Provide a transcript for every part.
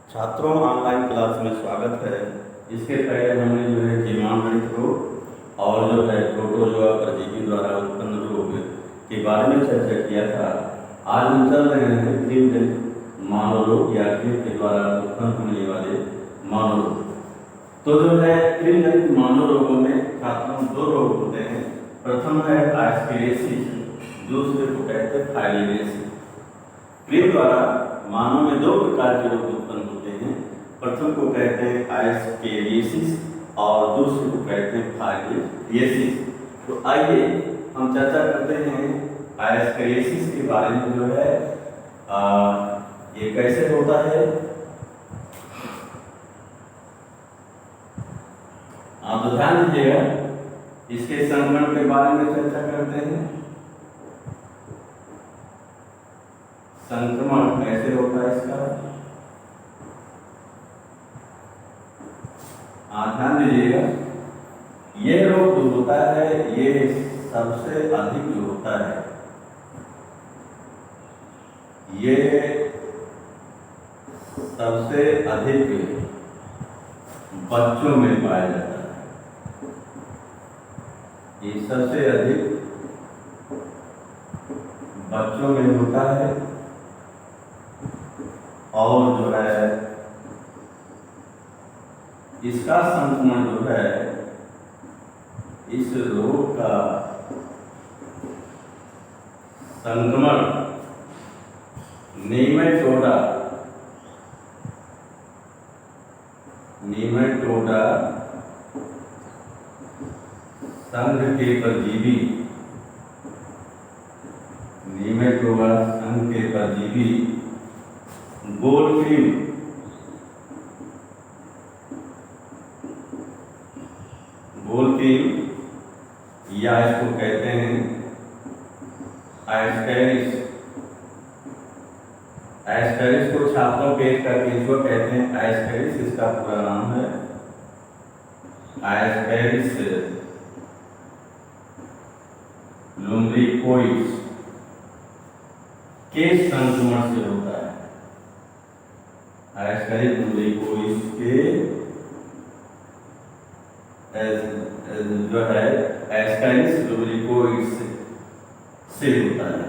छात्रों, online class में स्वागत है। इसके पहले हमने जो है जीवाणुरहित रोग और जो है प्रोटोजोआ परजीवी द्वारा उत्पन्न रोग के बारे में चर्चा किया था। आज हम चल रहे हैं कृमिजनित मानव रोग या कृमि के द्वारा उत्पन्न होने वाले मानव रोग। तो जो है कृमिजनित मानव रोगों में छात्रों दो रोग होते हैं। प्रथम है एस्केरियासिस, दूसरे को कहते हैं फाइलेरियासिस। कृमि द्वारा मानव में दो प्रकार के रोग उत्पन्न होते हैं। प्रथम को कहते हैं एस्केरियासिस और दूसरे को कहते हैं फाइलेरियासिस। तो आइए हम चर्चा करते हैं एस्केरियासिस के बारे में। जो है ये कैसे होता है, आप तो ध्यान दीजिएगा। इसके संक्रमण के बारे में चर्चा करते हैं। संक्रमण कैसे होता है इसका, ध्यान दीजिएगा। ये रोग जो होता है ये सबसे अधिक जो होता है ये सबसे अधिक बच्चों में पाया जाता है। ये सबसे अधिक बच्चों में होता है और जो है इसका संक्रमण जो है इस रोग का संक्रमण नीमेटोडा संघ के परजीवी नीमेटोडा संघ के परजीवी गोल क्रीम या इसको कहते हैं एस्केरिस। एस्केरिस को छात्रों पेट का केंचुआ कहते हैं। एस्केरिस इसका पूरा नाम है। एस्केरिस लुम्ब्रिकोइड्स के संक्रमण से होता है। एस्केरिस लुम्ब्रिकोइड्स के जो है एस्केरिस लुम्ब्रिकोइड्स से होता है।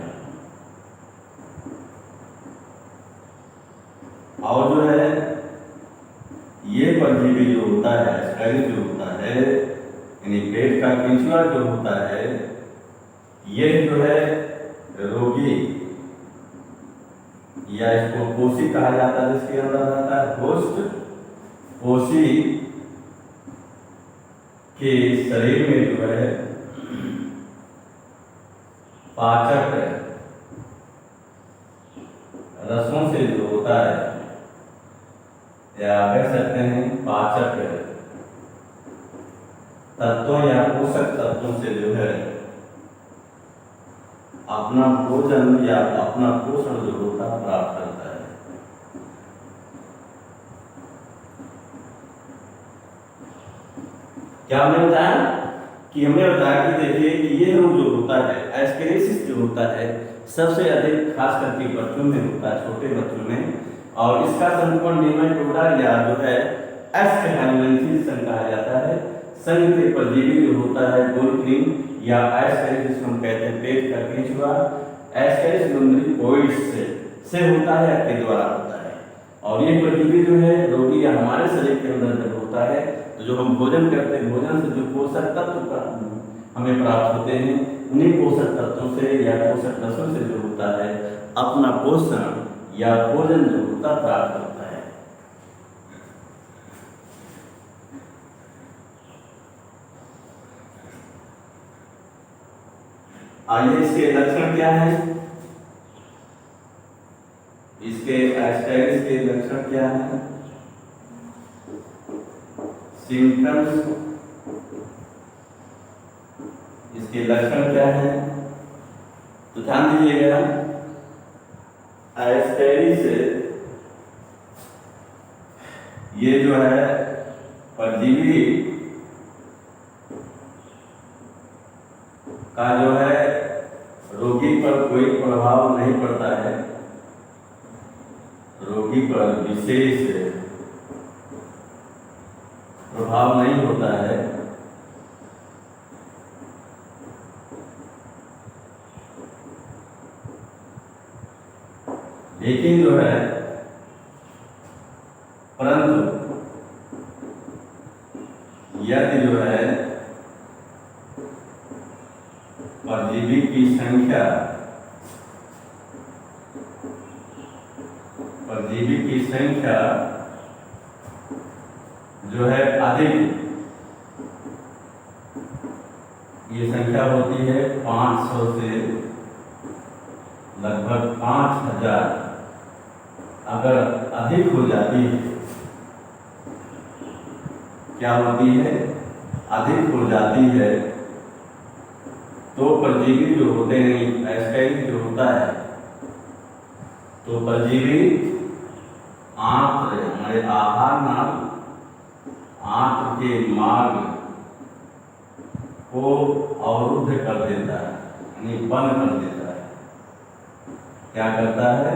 और जो है ये परजीवी जो होता है, एस्केरिस जो होता है, यानी पेट का केंचुआ जो होता है, ये जो है रोगी या इसको कोशी कहा जाता है, जिसके अंदर रहता है होस्ट, कोशी के शरीर में जो है पाचक रसों से जो होता है, या कह सकते हैं पाचक तत्वों या पोषक तत्वों से जो है अपना भोजन या अपना पोषण जो होता है प्राप्त करता है। क्या हमने बताया कि देखिए कि ये रोग जो होता है एस्केरियासिस जो होता है सबसे अधिक खास करके बच्चों में होता है, छोटे बच्चों में। और इसका संक्रमण नीमेटोडा या जो है एस्केरियासिस कहा जाता है। संघ के परजीवी जो होता है गोल क्रीम या एस्केरिस, जिसको हम कहते हैं पेट का केंचुआ, एस्केरिस लुम्ब्रिकोइड्स से होता है, के द्वारा होता है। और ये परजीवी जो है रोगी या हमारे शरीर के अंदर जब होता है तो जो हम भोजन करते हैं, भोजन से जो पोषक तत्व हमें प्राप्त होते हैं, उन्हीं पोषक तत्वों से या पोषक रसों से जो होता है अपना पोषण या भोजन जो होता प्राप्त करता है। आइए इसके लक्षण क्या हैं, इसके एस्केरिस के लक्षण क्या हैं, सिम्टम्स, इसके लक्षण क्या हैं। तो ध्यान दीजिएगा, एस्केरिस ये जो है परजीवी का जो है रोगी पर कोई प्रभाव नहीं पड़ता है। रोगी पर विशेष प्रभाव नहीं होता है, लेकिन जो है परंतु यदि जो है परजीवी की संख्या जो है अधिक, ये संख्या होती है 500 से लगभग 5000, अगर अधिक हो जाती है, क्या होती है, अधिक हो जाती है, तो परजीवी जो होते हैं, एस्टाइल जो होता है, तो परजीवी आंत्र हमारे आहार नाल आंत्र के मार्ग को अवरुद्ध कर देता है, यानी बंद कर देता है। क्या करता है,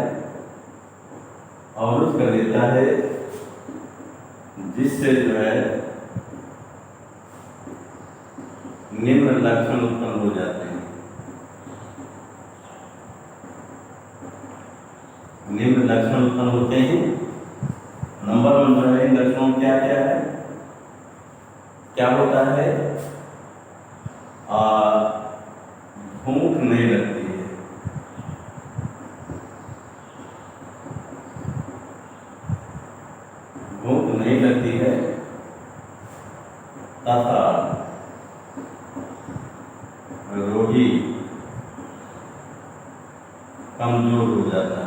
अवरुद्ध कर देता है, जिससे जो है निम्न लक्षण उत्पन्न हो जाते हैं। निम्न लक्षण उत्पन्न होते हैं। नंबर 1 इन लक्षणों क्या क्या है, क्या होता है, भूख नहीं लगती है, भूख नहीं लगती है, तथा रोगी कमजोर हो जाता है।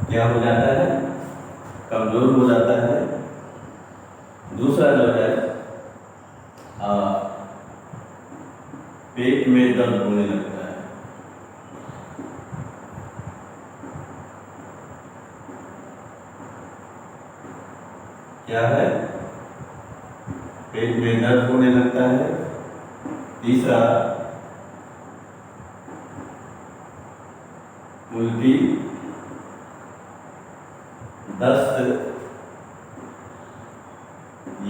क्या हो जाता है, कमजोर हो जाता है। दूसरा जो है पेट में दर्द होने लगता है। क्या है, पेट में दर्द होने लगता है। तीसरा, उल्टी, दस्त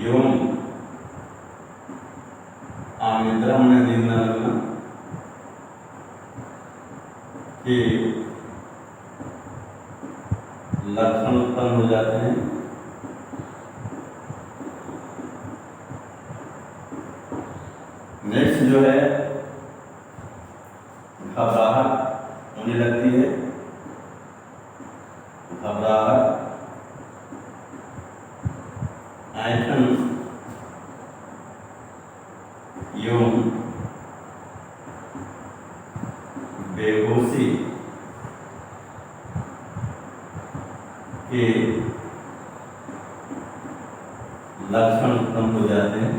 एवं आनिद्रा में नींद न लगना के लक्षण उत्पन्न हो जाते हैं। नेक्स्ट जो है घबराहट होने लगती है। घबराहट, ऐंठन एवं बेहोशी के लक्षण उत्पन्न हो जाते हैं।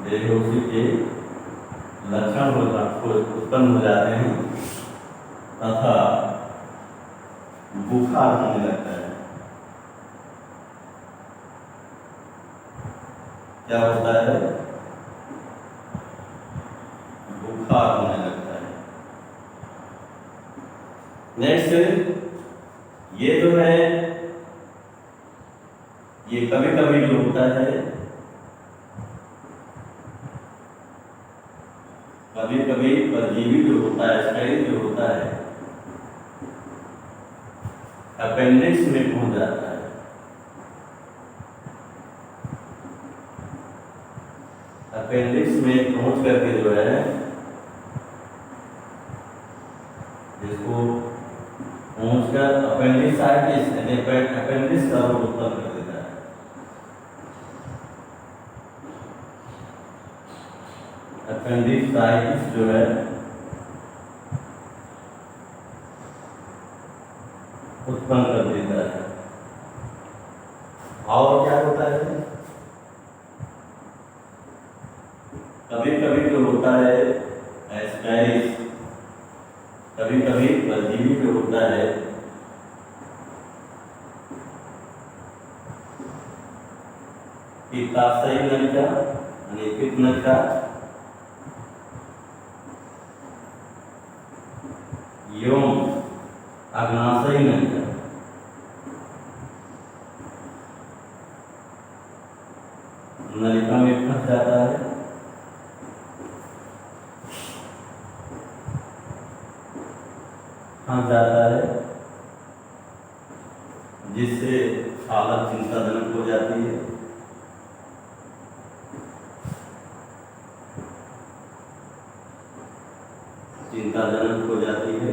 बेहोशी के लक्षण उत्पन्न हो जाते हैं तथा बुखार होने लगता है। क्या होता है, बुखार होने लगता है। नेक्स्ट, ये जो है ये कभी कभी जो होता है, कभी कभी परजीवी जो होता है, स्टाइल जो होता है, अपेंडिक्स में पहुंच जाता है। अपेंडिक्स में पहुंच करके जो है इसको पहुंचकर अपेंडिसाइटिस यानी अपेंडिक्स का रोग उत्पन्न कर देता है। अपेंडिसाइटिस जो है उत्पन्न कर देता है। और क्या होता है, कभी कभी जो होता है एस्कारिस, कभी कभी परजीवी जो होता है पित्ताशयी नलिका अनिपित नलिका, एवं अग्नाशयी नलिका। नलिका में फंस जाता है, जिससे हालत चिंताजनक हो जाती है। चिंताजनक हो जाती है।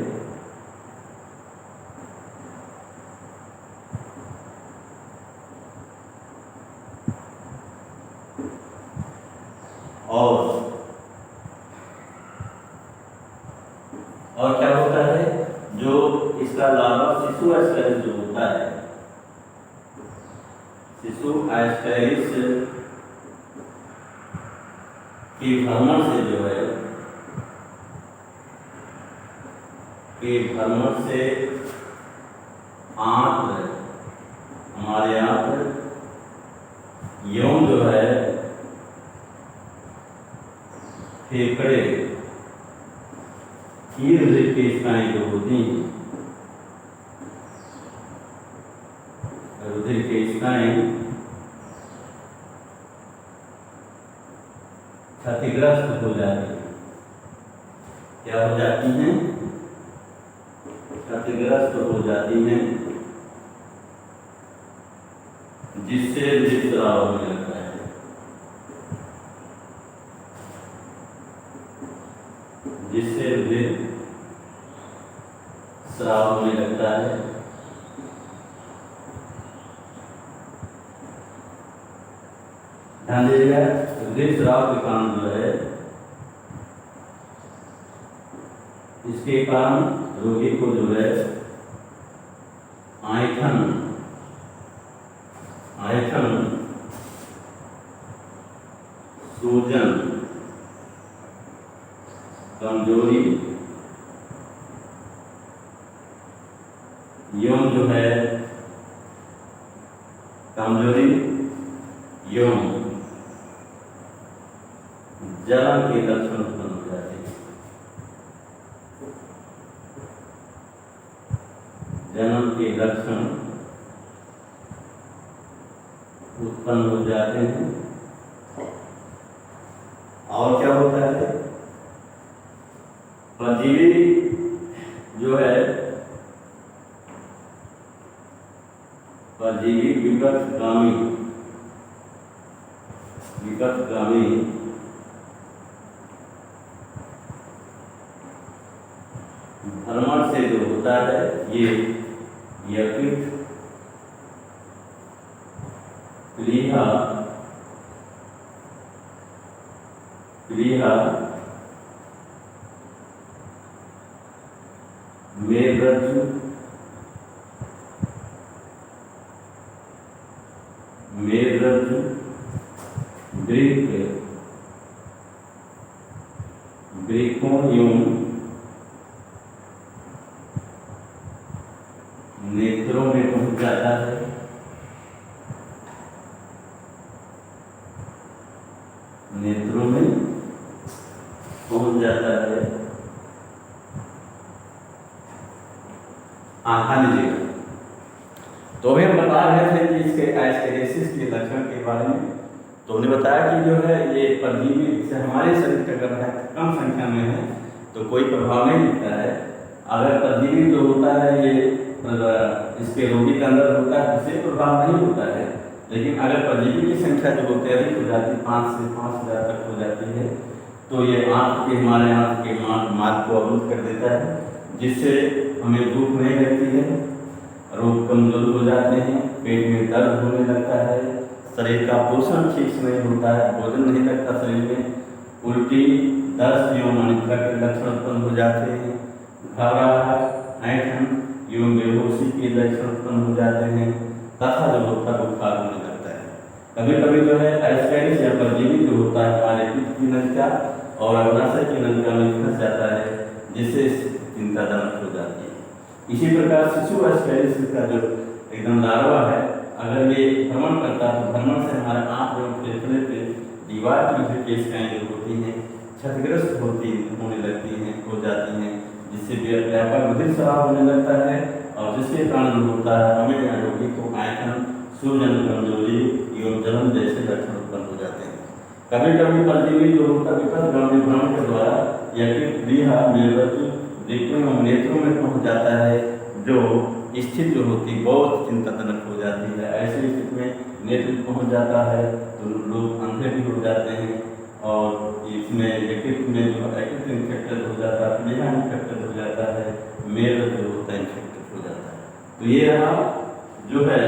और क्या होता है, जो इसका लार्वा शिशु एस्केरिस जो होता है, शिशु एस्केरिस के भ्रमण से जो है, आंत्र, हमारे आंत्र यौन जो है फेफड़े की हृदय केशिकाएं जो होती हैं, हृदय केशिकाएं क्षतिग्रस्त हो जाती हैं। क्या हो जाती हैं? क्षतिग्रस्त हो जाती हैं, जिससे हृदय स्राव होने लगता है। जिससे हृदय स्राव होने लगता है। ध्यान दीजिएगा, हृदय स्राव के कारण जो है, इसके कारण रोगी को जो है आयठन, सूजन, कमजोरी एवं जो है कमजोरी एवं जलन के लक्षण उत्पन्न हो जाते हैं। जलन के लक्षण उत्पन्न हो जाते हैं। और क्या होता है, परजीवी जो है, परजीवी विपथगामी भ्रमण से जो होता है, ये यकृत, प्लीहा, मेरुरज्जु, वृक्कों एवं नेत्रों में पहुंच जाता है। नेत्रों में पहुंच जाता है। आंखा लीजिएगा। तो अभी हम बता रहे थे कि इसके एस्केरिसिस के लक्षण के बारे में। तो उन्हें बताया कि जो है ये परजीवी से हमारे शरीर का अगर है कम संख्या में है तो कोई प्रभाव नहीं दिखता है। अगर परजीवी जो होता है ये इसके रोगी के अंदर होता है उससे प्रभाव नहीं होता है। लेकिन अगर परजीवी की संख्या जो होती है अधिक हो जाती है, 5 से 5,000 तक हो जाती है, तो ये हमारे आँख के मार्ग को अवरुद्ध कर देता है, जिससे हमें भूख नहीं लगती है, रोग कमजोर हो जाते हैं, पेट में दर्द होने लगता है, शरीर का पोषण ठीक से नहीं होता है, भोजन नहीं लगता शरीर में, उल्टी, दस्त एवं अनिद्रा के लक्षण उत्पन्न हो जाते हैं, घबराहट, ऐंठन एवं बेहोशी के लक्षण उत्पन्न हो जाते हैं तथा जो होता है बुखार होने लगता है। कभी कभी जो है एस्केरिस या परजीवी जो होता है हमारे पित्त की नलिका और अग्नाशय की नलिका में फंस जाता है, जिससे चिंताजनक हो जाती है। इसी प्रकार शिशु एस्केरिस का जो एकदम लार्वा है, अगर ये भ्रमण करता है तो भ्रमण से हमारे आँख एवं फेफड़े पे दीवार दीवार की केशिकाएं जो होती हैं क्षतिग्रस्त होने लगती हैं, हो जाती हैं, जिससे व्यापक रुधिर स्राव होने लगता है और जिसके कारण जो होता है हमें या रोगी को आयतन, सूजन, कमजोरी एवं जलन जैसे लक्षण उत्पन्न हो जाते हैं। कभी कभी परजीवी जो होता है विपथगामी भ्रमण के द्वारा यकृत, मेरुरज्जु, वृक्कों एवं नेत्रों में पहुंच जाता है, जो स्थिति जो होती बहुत चिंताजनक हो जाती है। ऐसी स्थिति में नेत्र पहुंच जाता है तो लोग अंधे भी हो जाते हैं और इसमें यकृत में जो यकृत इन्फेक्टेड हो जाता है, प्लीहा इन्फेक्टेड हो जाता है, मेरुरज्जु जो होता है इन्फेक्टेड हो जाता है। तो ये रहा जो है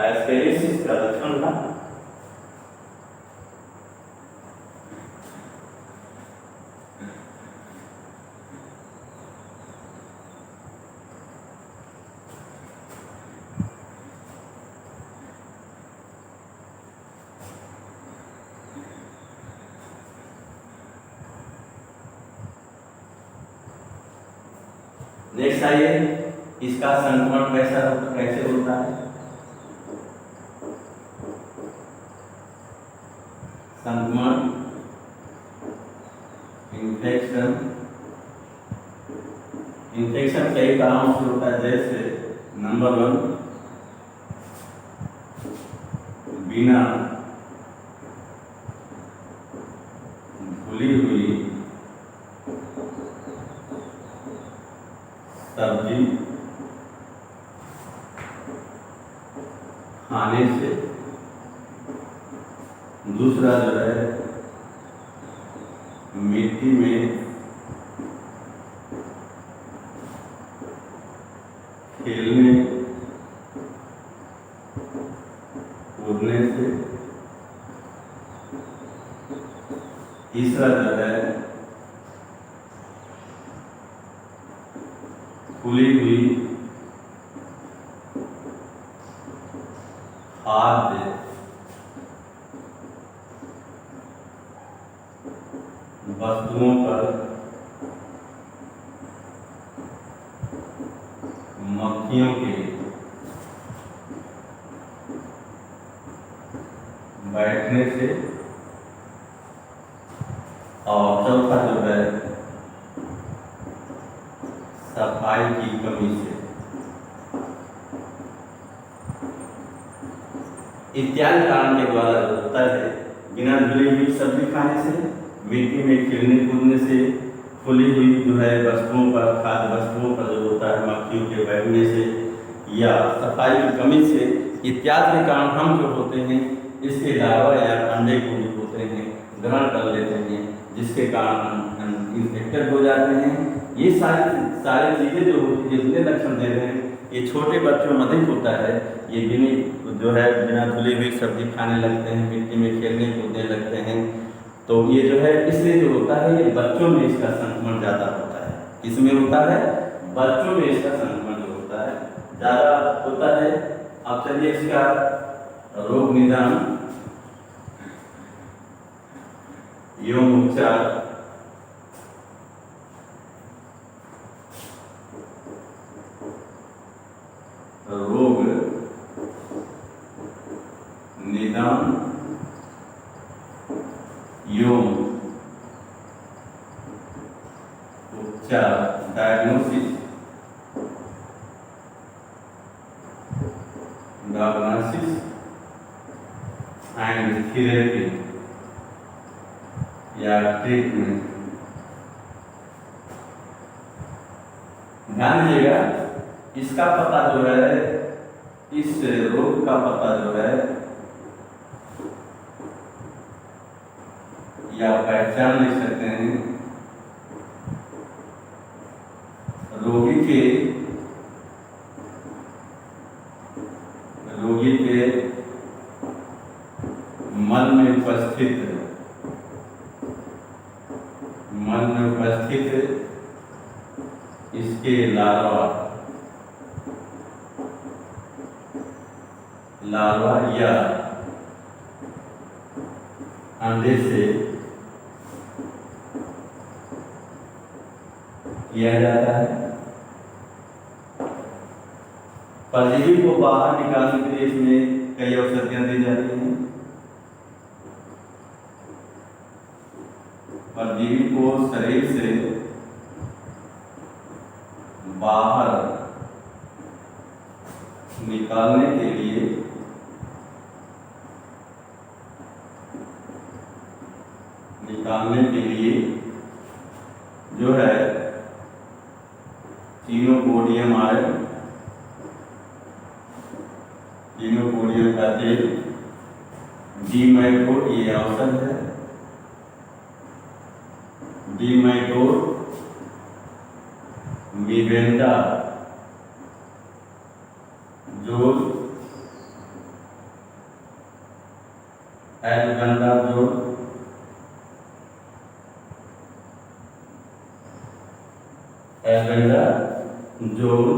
एस्केरिसिस का लक्षण था। नेक्स्ट आइए, इसका संक्रमण कैसे होता है। संक्रमण इन्फेक्शन कई कारणों से होता है, जैसे नंबर 1 बिना धुली हुई सब्जी खाने से, दूसरा जो है मिट्टी में खेलने कूदने से, तीसरा जो है खुली हुई खाद्य वस्तुओं पर मक्खियों के बैठने से, और चौथा जो है सफाई की कमी से। इत्यादि कारण के द्वारा जो होता है बिना धुली हुई सब्जी खाने से, मिट्टी में खेलने कूदने से, खुली हुई जो है वस्तुओं पर, खाद्य वस्तुओं पर जो होता है मक्खियों के बैठने से, या सफाई की कमी से, इत्यादि के कारण हम जो होते हैं इसके अलावा या अंडे को जो होते हैं ग्रहण कर लेते हैं, जिसके कारण हम इन्फेक्टेड हो जाते हैं। ये सारी चीज़ें जो होती है, जितने लक्षण दे रहे हैं, ये छोटे बच्चों में अधिक होता है। ये बिना धुली हुई सब्जी खाने लगते हैं, मिट्टी में खेलने कूदने लगते हैं, तो ये जो है इसलिए जो होता है ये बच्चों में इसका संक्रमण ज़्यादा होता है। इसमें होता है बच्चों में इसका संक्रमण जो होता है ज़्यादा होता है। अब चलिए इसका रोग निदान एवं उपचार। रोग निदान एवं उपचार, डायग्नोसिस एंड थेरेपी या ट्रीटमेंट। ध्यान दीजिएगा, इसका पता जो है, इस रोग का पता जो है या पहचान लिख सकते हैं रोगी के मन में उपस्थित इसके लार्वा या अंडे से किया जाता है। परजीवी को बाहर निकालने के लिए इसमें कई औषधियां दी जाती हैं। परजीवी को शरीर से बाहर निकालने के लिए जो है चिनोपोडियम आयन, चिनोपोडियम का तेल, डिमेटोड ये औषध है, डिमेटोड, मिवेंडा जोल, एल्बेंडाजोल, एल्बेंडाजोल,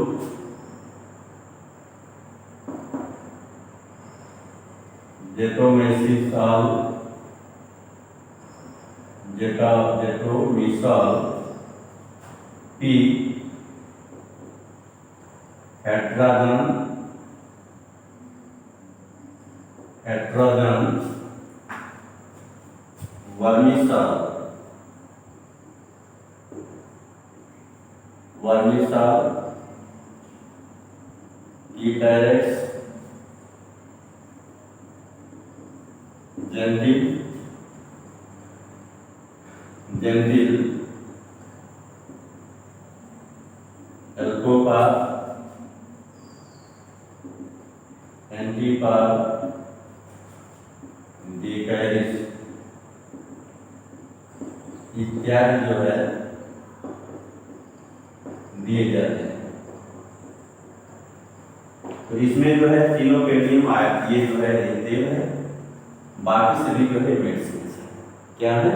जेटोमेसिसाल, जेटोमिसाल पी, हेट्राजन, वर्मिसाल, कीटैरेक्स, जेंटिल, एल्कोपार, एंटीपार, डिकैरिस इत्यादि जो है दिए जाते हैं। तो इसमें जो है चिनोपोडियम आयन ये जो है तेल है, बाकी सभी जो है मेडिसिन है। क्या है?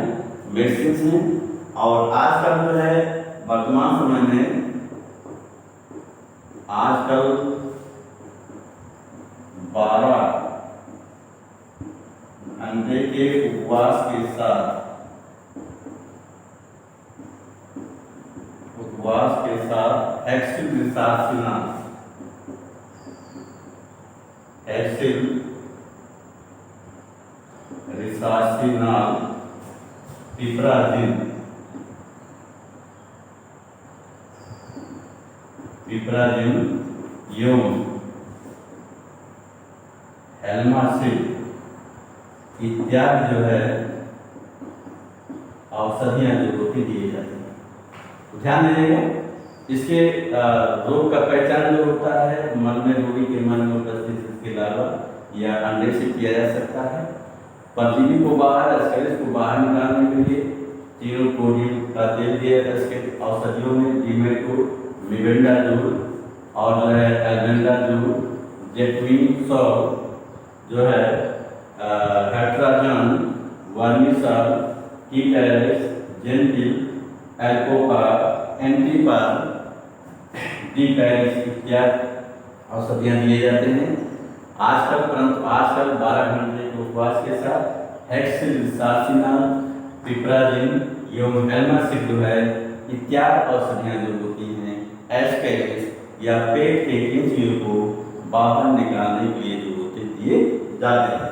मेडिसिन है। और आजकल जो है वर्तमान समय में आजकल 12 घंटे के उपवास के साथ रिसासिनाल, पिपराजिन, यूम, हेलमासिल इत्यादि जो है औषधियां जो होती दिए जाती हैं। तो ध्यान दीजिएगा, इसके रोग का पहचान जो होता है मन में रोगी के मन में उपस्थित इसके अलावा या अंडे से किया जा सकता है। परजीवी को बाहर, स्केलेस को बाहर निकालने के लिए चिनोपोडियम का तेल दिया जाता है। इसके औषधियों में डिमेटोड, मिवेंडाजोल और जो है एल्बेंडाजोल, जेटमिसोल जो है, हेट्राजन, वर्मिसाल, कीटैरेक्स, जेंटिल, एल्कोपार, एंटीपार, डिकैरिस इत्यादि औषधियाँ दिए जाते हैं आजकल। परंतु आजकल 12 घंटे के उपवास के साथ हेक्सिलिसासिनाल, पिपराजिन, हेलमासिल जो है इत्यादि औषधियाँ जो होती हैं एस्केलेस या पेट के इंद्रियों को बाहर निकालने के लिए जो होते दिए जाते हैं।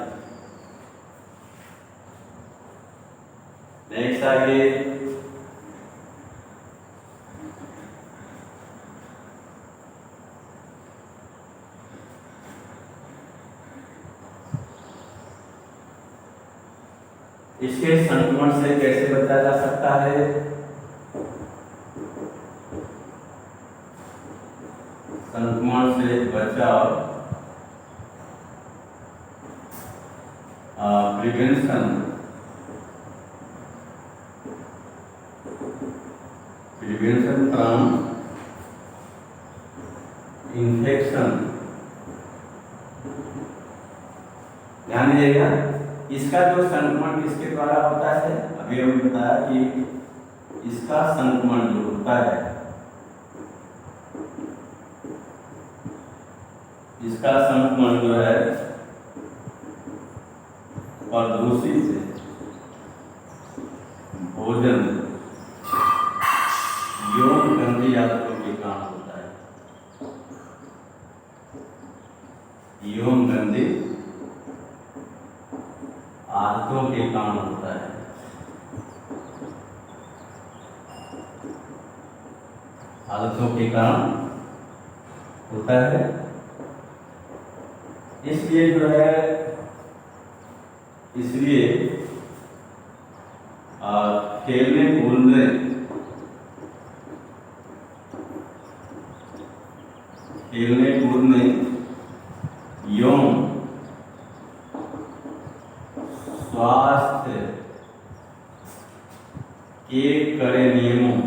नेक्स्ट आगे इसके संक्रमण से कैसे बचा जा सकता है? संक्रमण से बचाव, प्रिवेंशन फ्रॉम इन्फेक्शन। ध्यान दीजिएगा, इसका जो संक्रमण किसके द्वारा होता है? अभी हमने बताया कि इसका संक्रमण जो होता है, इसका संक्रमण जो है प्रदूषित भोजन, यौन गंदी आदतों के कारण होता है। यौन गंदी आदतों के कारण होता है। आदतों के कारण होता है। इसलिए जो है खेलने कूदने एवं स्वास्थ्य के कड़े नियमों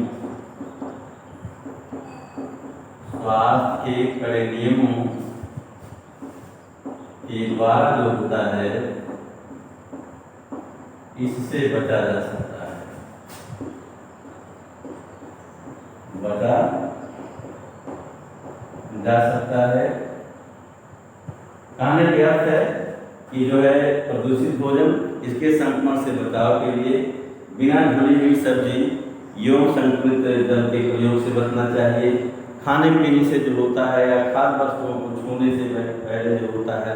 के द्वारा जो होता है इससे बचा जा सकता है। कहने के अर्थ है कि जो है प्रदूषित भोजन, इसके संक्रमण से बचाव के लिए बिना धुली हुई सब्जी एवं संक्रमित जल के प्रयोग से बचना चाहिए। खाने पीने से जो होता है या खाद्य वस्तुओं को छूने से पहले जो होता है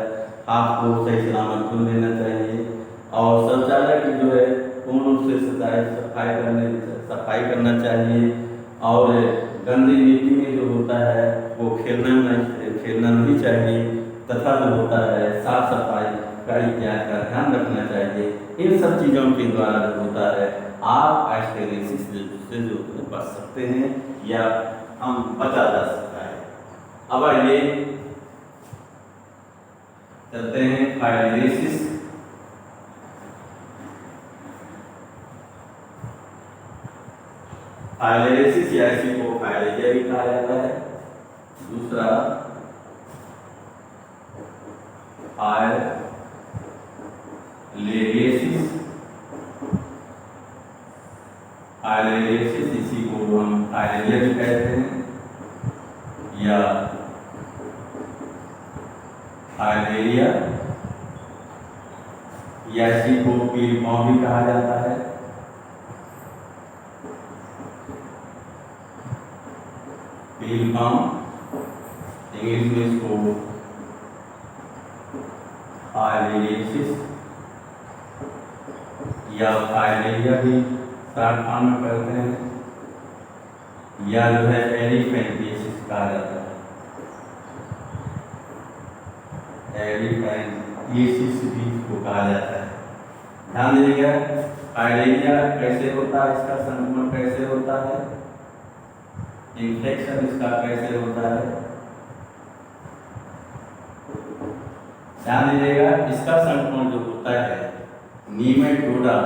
हाथ को सही सलामत धुल लेना चाहिए। और शौचालय की जो है पूर्ण रूप से सफाई करना चाहिए। और गंदी मिट्टी में जो होता है वो खेलना नहीं चाहिए तथा जो होता है साफ सफाई का इत्यादि का ध्यान रखना चाहिए। इन सब चीज़ों के द्वारा जो होता है आप एस्टेरेसिस से जो बच सकते हैं या हम बचा जा सकता है। अब आइए चलते हैं फाइलेरियासिस। फाइलेरियासिस या इसी को फाइलेरिया भी कहा जाता है। दूसरा फाइलेरियासिस इसी को हम फाइलेरिया भी कहते हैं या फाइलेरिया या इसी को पीलपांव भी कहा जाता है। पीलपांव इंग्लिश में इसको फाइलेरियासिस या फाइलेरिया भी शॉर्ट फॉर्म में कहते हैं या जो है एलिफेंटियासिस कहा जाता है। एलिफेंटियासिस भी इसको कहा जाता है। ध्यान दीजिएगा फाइलेरिया कैसे होता है, इसका संक्रमण कैसे होता है, इन्फेक्शन इसका कैसे होता है। ध्यान दीजिएगा इसका संक्रमण जो होता है नीमेटोडा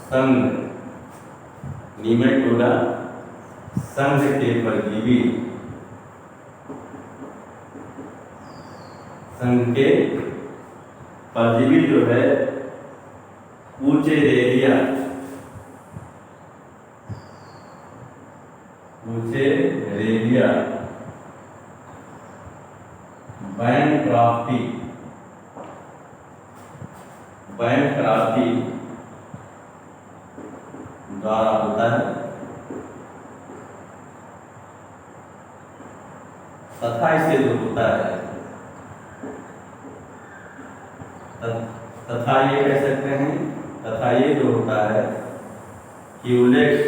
संघ के परजीवी जो है ऊचेरेरिया बैंक्राफ्टी द्वारा होता है तथा इसे जो होता है तथा ये कह सकते हैं तथा ये जो होता है क्यूलेक्स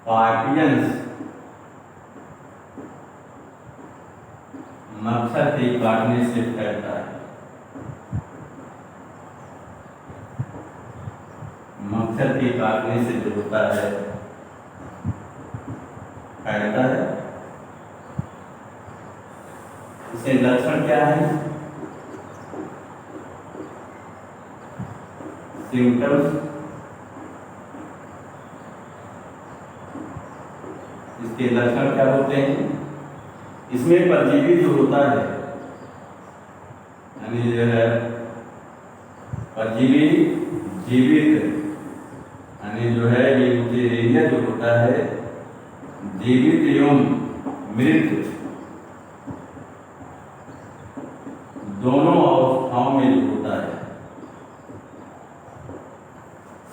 पार्टियंस मच्छर के काटने से फैलता है। मच्छर के काटने से जो होता है फैलता है। इसके लक्षण क्या है, सिम्टम्स। इसके लक्षण क्या होते हैं, इसमें परजीवी जो होता है यानी जो है परजीवी जीवित यानी जो है ये यूटेरिया जो होता है जीवित एवं मृत दोनों अवस्थाओं में जो होता है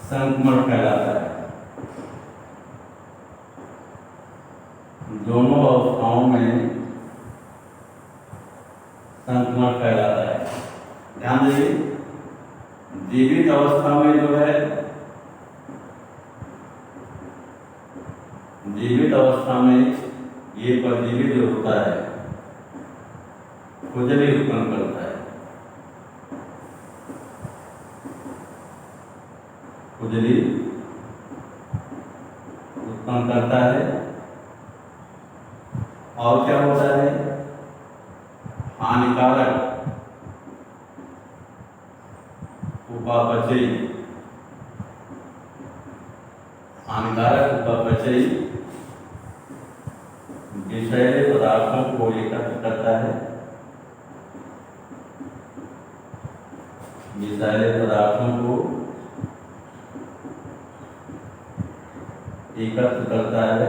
संक्रमण फैलाता है। दोनों अवस्थाओं में संक्रमण फैलाता है। ध्यान दीजिए, जीवित अवस्था में जो है, जीवित अवस्था में ये परजीवी जो होता है खुजली उत्पन्न करता है, खुजली उत्पन्न करता है। और क्या होता है, हानिकारक उपापचयी, हानिकारक उपापचयी विषैले पदार्थों को एकत्र करता है, विषैले पदार्थों को एकत्र करता है,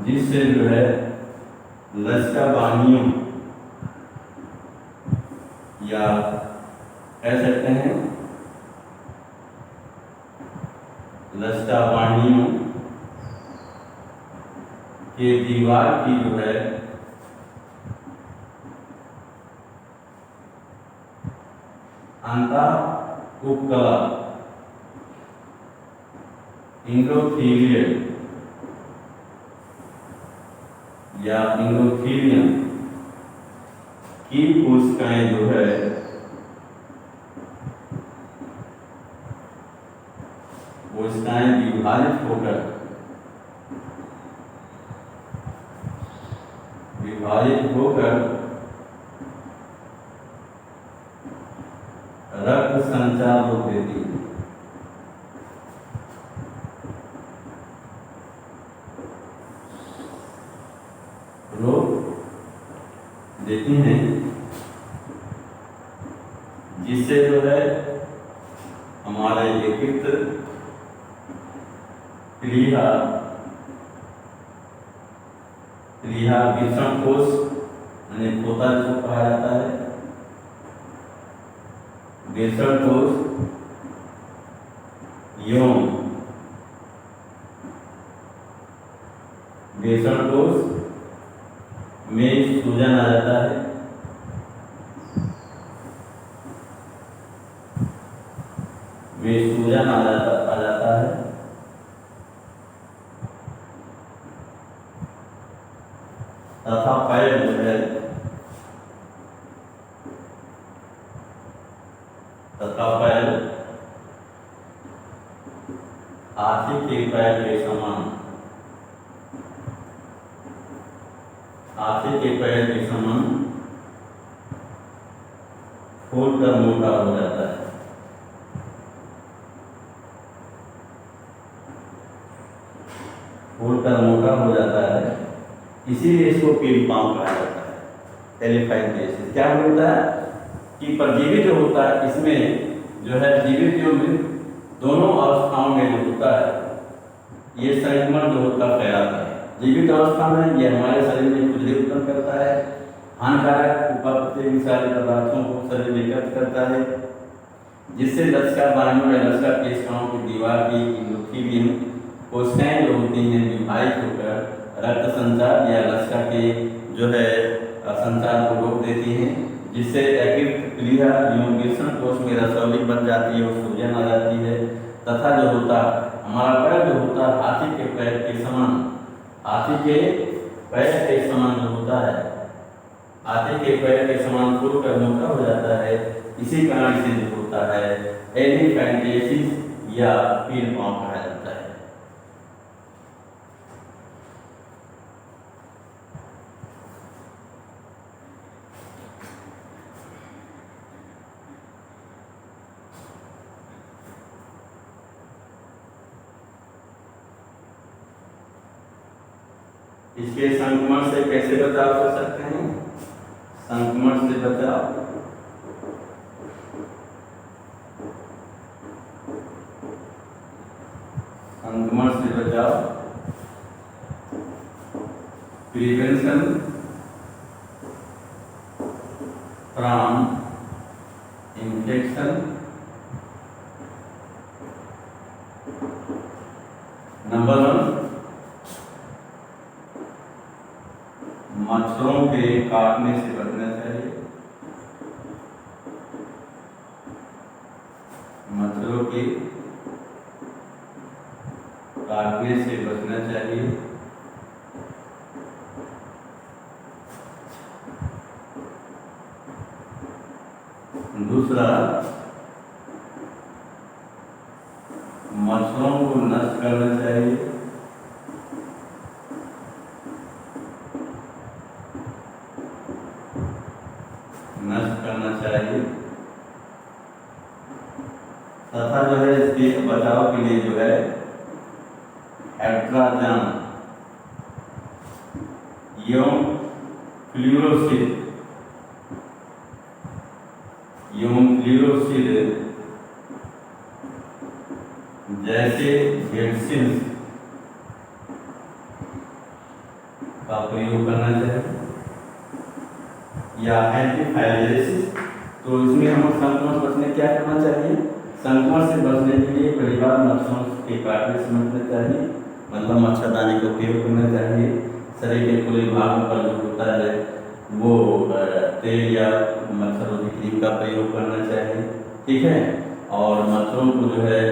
जिससे जो है लसिका वाहिनियों या कह सकते हैं लसिका वाहिनियों के दीवार की जो है अंतः उपकला इंडोथीलियल या इंडोथीलियम की कोशिकाएं जो है कोशिकाएं विभाजित होकर रक्त संचार रोक देती है। रोक देती हैं, जिससे जो है हमारे यकृत प्लीहा वृषण कोष यानी पोता जिसको कहा जाता है, वृषण कोष यौन वृषण कोष में सूजन आ जाता है, में सूजन आ जाता है तथा पैर जो है हाथी के पैर के समान, हाथी के पैर के समान फूलकर मोटा हो जाता है। फूलकर मोटा हो जाता है, इसीलिए इसको पील पाँव कहा जाता है। एलिफेंटियासिस क्या होता है कि परजीवी जो होता है इसमें जो है जीवित जो दोनों अवस्थाओं में जो होता है ये संक्रमण जो होता फैलाता है। जीवित अवस्था में ये हमारे शरीर में खुजली उत्पन्न करता है, हानिकारक उपापचयी विषैले पदार्थों को शरीर में एकत्र करता है, जिससे लसिका वाहिनियों या लसिका कोशिकाओं की दीवार की इंडोथीलियम कोशिकाएं जो होती हैं विभाजित होकर रक्त संचार या लसिका के जो है संचार को रोक देती हैं, जिससे यकृत प्लीहा एवं वृषण कोष में रसौली बन जाती है और सूजन आ जाती है। तथा जो होता हमारा पैर जो होता है हाथी के पैर के समान, हाथी के पैर के समान जो होता है, हाथी के पैर के समान फूलकर मोटा हो जाता है। इसी कारण से जो होता है एलिफेंटियासिस या पील पाँव कहा जाता है। इसके संक्रमण से कैसे बचाव कर सकते हैं? संक्रमण से बचाव प्रिवेंशन फ्रॉम इन्फेक्शन। नंबर 1, मच्छरों के काटने से बचना चाहिए। दूसरा, मच्छरों को नष्ट करना चाहिए। नष्ट करना चाहिए तथा जो है इसके बचाव के लिए जो है हेट्राजन एवं फ्लूरोसिड जैसे वैक्सीन का प्रयोग करना चाहिए या एंटीफाइलेरिस। तो इसमें हम संक्रमण से बचने क्या करना चाहिए? संक्रमण से बचने के लिए परिवार मच्छरों के काटने से बचना चाहिए, मतलब मच्छरदानी का उपयोग करना चाहिए। शरीर के खुले भाग पर जो होता है वो तेल या मच्छररोधी क्रीम का प्रयोग करना चाहिए, ठीक है। और मच्छरों को जो है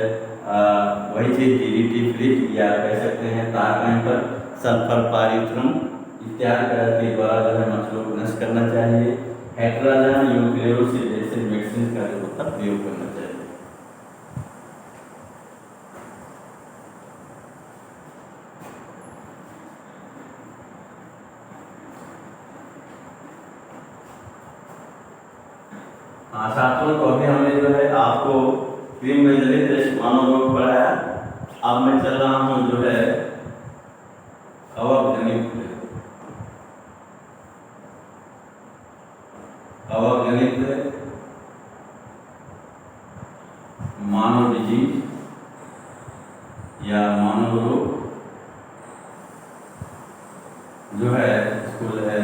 वही चीज DDT फ्लिक या कह सकते हैं तारकैंकर, सल्फर पारिथ्रम इत्यादि के द्वारा जो है मच्छरों को नष्ट करना चाहिए। हेट्राजन यूक्लेरोसिड जैसे मेडिसिन का जो होता है प्रयोग करना चाहिए। हाँ छात्रों, तो अभी हमने जो है आपको क्रीम जलित मानव रोग पढ़ाया। अब मैं चल रहा हूँ जो है कवकजनित मानव डिजीज या मानव रोग जो है स्कूल है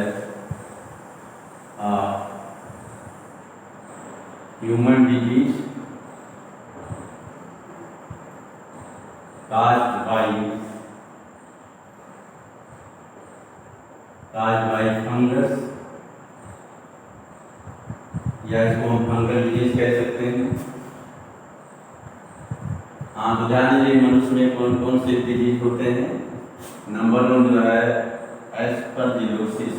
human disease caused by fungus, या इसको हम फंगल डिजीज कह सकते हैं। हाँ, तो ध्यान दीजिए मनुष्य में कौन कौन से डिजीज होते हैं। नंबर 1 जो है एस्परजिलोसिस।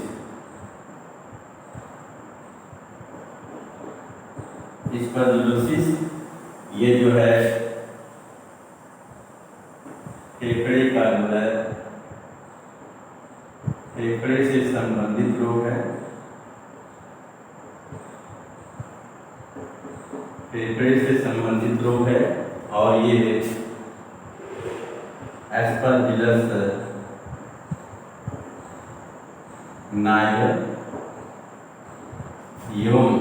एस्परजिलोसिस ये जो है फेफड़े का जो है फेफड़े से संबंधित रोग है। फेफड़े से संबंधित रोग है और ये एस्परजिलस नायर एवं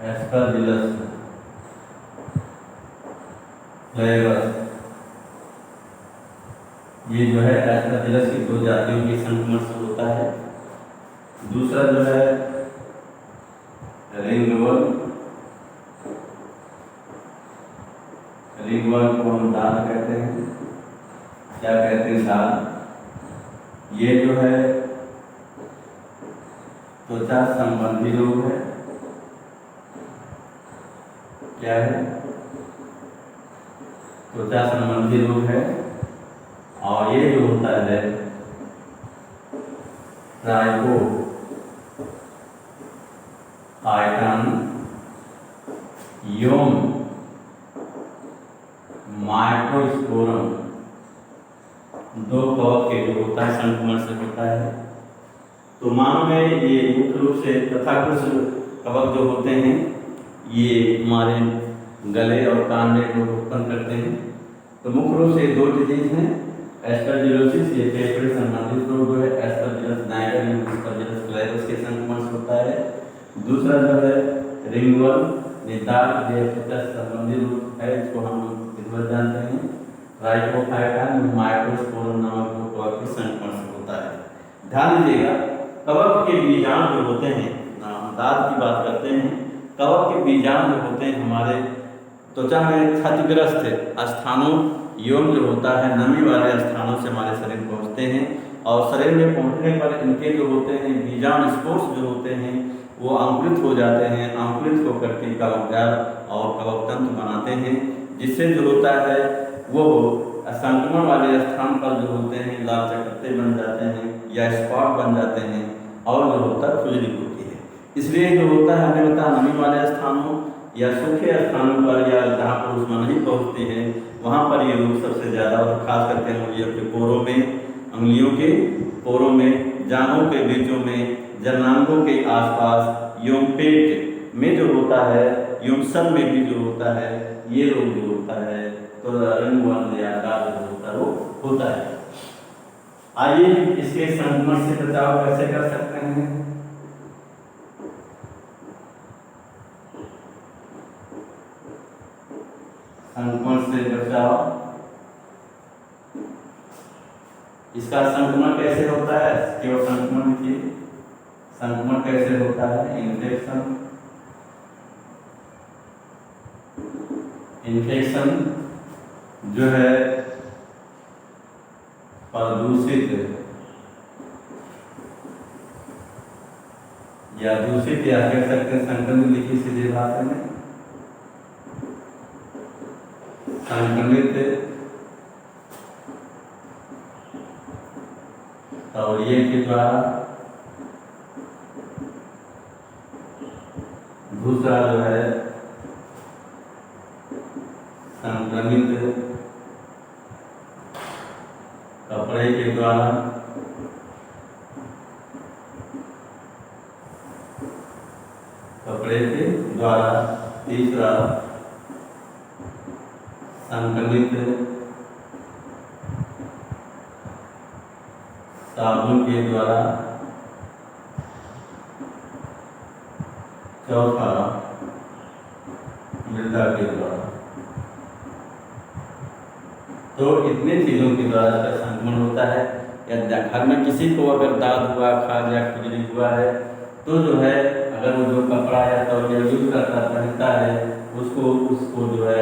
एस्परजिलस फ्लेवस, ये जो है एस्परजिलस की 2 जातियों के संक्रमण से होता है। दूसरा जो है रिंगवर्म को हम दाल कहते हैं। क्या कहते हैं? दाल। ये जो है त्वचा संबंधी रोग है। क्या है? त्वचा संबंधी रोग है और ये जो होता है ट्राइको आयटन यौन माइक्रोस्पोरम 2 कवक के जो होता है संक्रमण से होता है। तो मानव में ये मुख्य रूप से तथा कुछ कवक जो होते हैं ये हमारे गले और कान में रोग उत्पन्न करते हैं। तो मुख्य रूप से 2 डिजीज हैं। एस्परजिलोसिस ये फेफड़े संबंधित रोग जो है एस्परजिलस नायर या एस्परजिलस फ्लेवस के संक्रमण से होता है। दूसरा जो है रिंगवर्म निदान त्वचा संबंधी रोग है, इसको हम लोग जानते हैं ट्राइकोफाइटन माइक्रोस्पोरम नामक रोग कवक के संक्रमण से होता है। ध्यान दीजिएगा, कवक के बीजाणु जो होते हैं, दांत की बात करते हैं, कवक के बीजाणु जो होते हैं हमारे त्वचा में क्षतिग्रस्त स्थानों एवं जो होता है नमी वाले स्थानों से हमारे शरीर पहुँचते हैं और शरीर में पहुँचने पर इनके जो होते हैं बीजाणु स्पोर्स जो होते हैं वो अंकुरित हो जाते हैं। अंकुरित होकर के कवकजाल और कवकतंत्र बनाते हैं, जिससे जो होता है वो संक्रमण वाले स्थान पर जो होते हैं लाल चकत्ते बन जाते हैं या स्पॉट बन जाते हैं और जो होता है खुजली होती है। इसलिए जो होता है हमें पता नमी वाले स्थानों या सूखे स्थानों पर या जहाँ पर उष्मा नहीं पहुँचती है वहाँ पर ये रोग सबसे ज़्यादा और खास करके अंगुलियों के पोरों में, अंगुलियों के पोरों में, जांघों के बीचों में, जननांगों के आसपास एवं पेट में जो होता है एवं स्तन में भी जो होता है ये रोग जो होता है तो रंगवर्ण या दाग जो होता है वो होता है। आइए इसके संक्रमण से बचाव कैसे कर सकते हैं। संक्रमण से बचाव, इसका संक्रमण कैसे होता है, केवल संक्रमण की संक्रमण कैसे होता है। इन्फेक्शन जो है प्रदूषित या दूषित या कह सकते हैं संक्रमित, लिखी सीधे भाषा में संक्रमित तौलिए के द्वारा, दूसरा जो है संक्रमित कपड़े के द्वारा, कपड़े के द्वारा, तीसरा संक्रमित साबुन के द्वारा, चौथा मृदा के द्वारा। तो इतने चीज़ों के द्वारा इसका संक्रमण होता है। या घर में किसी को अगर दाद हुआ, खाज या खुजली हुआ है तो जो है अगर वो जो कपड़ा या तौलिया यूज करता पहनता है उसको जो है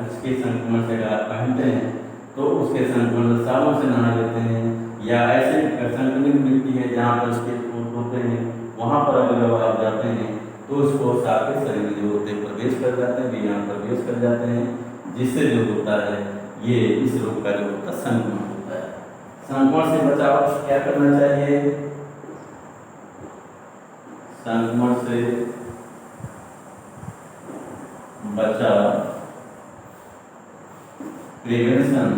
उसके संक्रमण से अगर पहनते हैं तो उसके संक्रमण से साबुन से नहा लेते हैं। या ऐसे संक्रमित मिट्टी है जहाँ पर उसके फूट होते हैं वहाँ पर अगर आप जाते हैं तो उसको साथ शरीर में जो होते हैं प्रवेश कर जाते हैं, विज्ञान प्रवेश कर जाते हैं, जिससे जो होता है ये इस रोग का जो होता है संक्रमण होता है। संक्रमण से बचाव क्या करना चाहिए। संक्रमण से बचाव प्रिवेंशन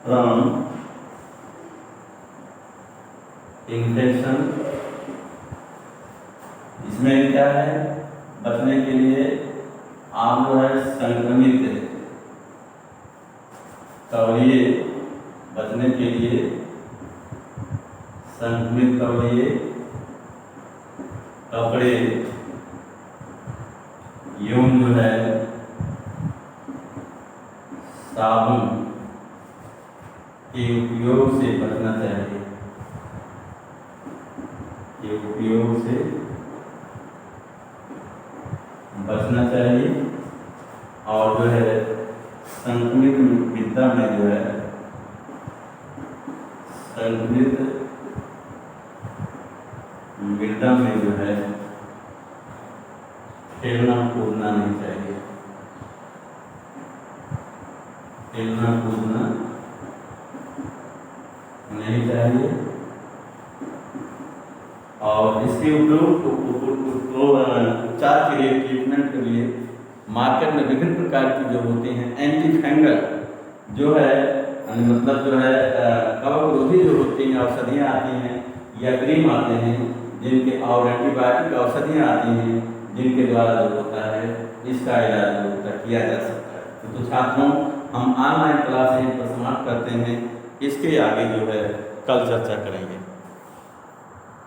फ्रॉम इन्फेक्शन। इसमें क्या है, बचने के लिए आप जो है संक्रमित तौलिए, बचने के लिए संक्रमित तौलिए, कपड़े यूं जो है साबुन के उपयोग से बचना चाहिए, के उपयोग से बचना चाहिए। और जो है संक्रमित मृदा में जो है संक्रमित मृदा में जो है खेलना कूदना नहीं चाहिए, खेलना कूदना नहीं चाहिए। और इसके उपचार के लिए, ट्रीटमेंट के लिए मार्केट में विभिन्न प्रकार की जो होती हैं एंटी फंगल जो है मतलब जो है कवक-रोधी जो होती हैं औषधियाँ आती हैं या क्रीम आते हैं जिनके, और एंटीबायोटिक औषधियाँ आती हैं जिनके द्वारा जो होता है इसका इलाज जो होता है किया जा सकता है। तो छात्रों हम ऑनलाइन क्लास यहीं पर समाप्त करते हैं, इसके आगे जो है कल चर्चा करेंगे।